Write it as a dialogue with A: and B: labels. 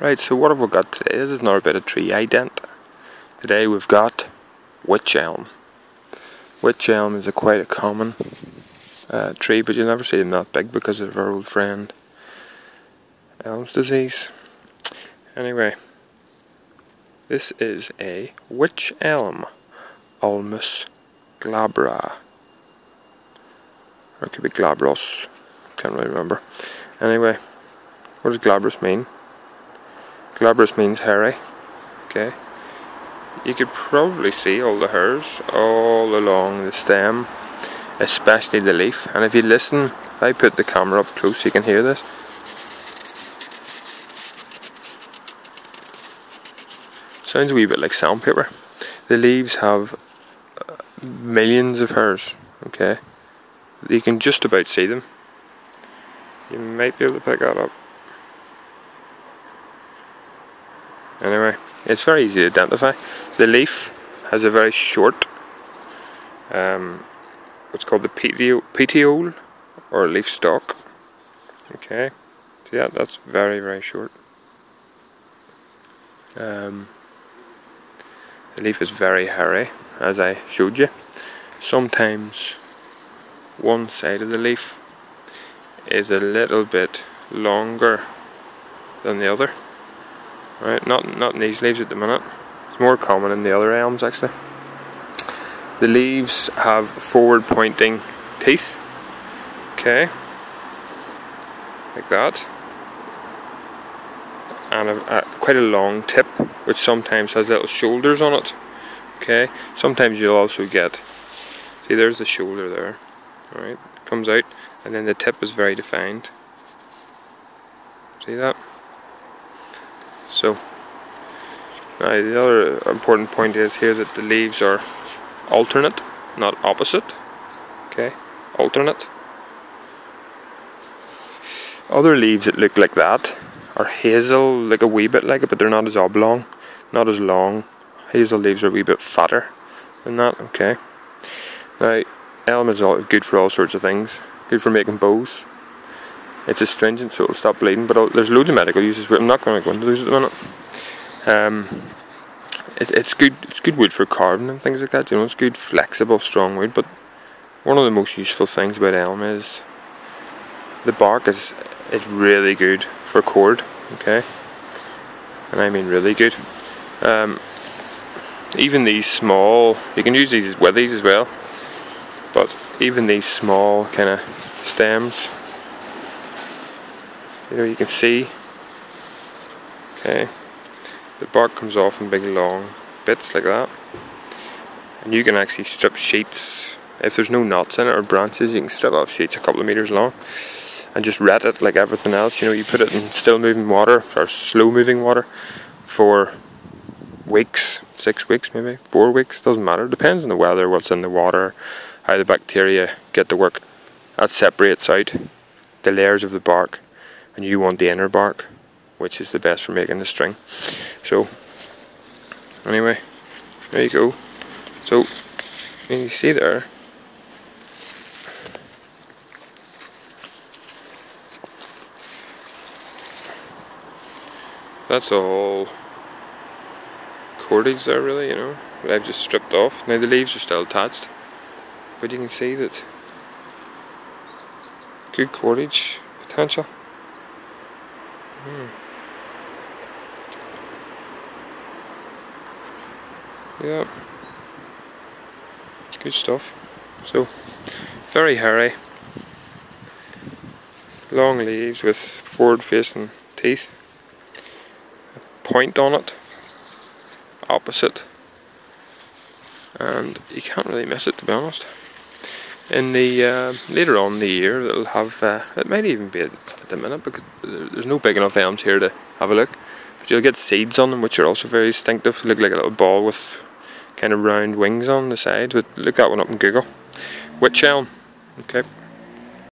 A: Right, so what have we got today? This is another bit of tree ident. Today we've got Wych Elm. Wych Elm is quite a common tree, but you'll never see them that big because of our old friend Elm's disease. Anyway, this is a Wych Elm, Ulmus glabra. Or it could be glabros, can't really remember. Anyway, what does glabrous mean? Glabrous means hairy. Okay. You could probably see all the hairs all along the stem, especially the leaf. And if you listen, if I put the camera up close, you can hear this. Sounds a wee bit like sandpaper. The leaves have millions of hairs. Okay. You can just about see them. You might be able to pick that up. Anyway, it's very easy to identify. The leaf has a very short, what's called the petiole, or leaf stalk. Okay, so yeah, that's very, very short. The leaf is very hairy, as I showed you. Sometimes one side of the leaf is a little bit longer than the other. Right, not in these leaves at the minute. It's more common in the other elms actually. The leaves have forward pointing teeth. Okay, like that, and quite a long tip, which sometimes has little shoulders on it. Okay, sometimes you'll also get, see, there's the shoulder there. Alright, comes out, and then the tip is very defined. See that? So, now the other important point is here that the leaves are alternate, not opposite. Okay, alternate. Other leaves that look like that are hazel, like a wee bit like it, but they're not as oblong, not as long. Hazel leaves are a wee bit fatter than that. Okay. Now, elm is good for all sorts of things. Good for making bows. It's astringent, so it'll stop bleeding. But there's loads of medical uses. But I'm not going to go into those at the minute. It's good. It's good wood for carving and things like that. You know, it's good, flexible, strong wood. But one of the most useful things about elm is the bark is really good for cord. Okay, and I mean really good. Even these small, you can use these as withies as well. But even these small kind of stems, you know, you can see, okay, the bark comes off in big long bits like that, and you can actually strip sheets. If there's no knots in it or branches, you can strip off sheets a couple of meters long and just ret it like everything else. You know, you put it in still moving water or slow moving water for weeks, 6 weeks maybe, 4 weeks, doesn't matter, depends on the weather, what's in the water, how the bacteria get to work. That separates out the layers of the bark, and you want the inner bark, which is the best for making the string. So anyway, there you go. So you see there, that's all cordage there really, you know, that I've just stripped off. Now the leaves are still attached, but you can see that good cordage potential. Yeah, good stuff. So very hairy, long leaves with forward facing teeth, a point on it, opposite, and you can't really miss it, to be honest. In the later on in the year, it'll have it might even be at the minute, because there's no big enough elms here to have a look, but you'll get seeds on them which are also very distinctive. They look like a little ball with kind of round wings on the side. But look that one up in Google. Wych Elm. Okay.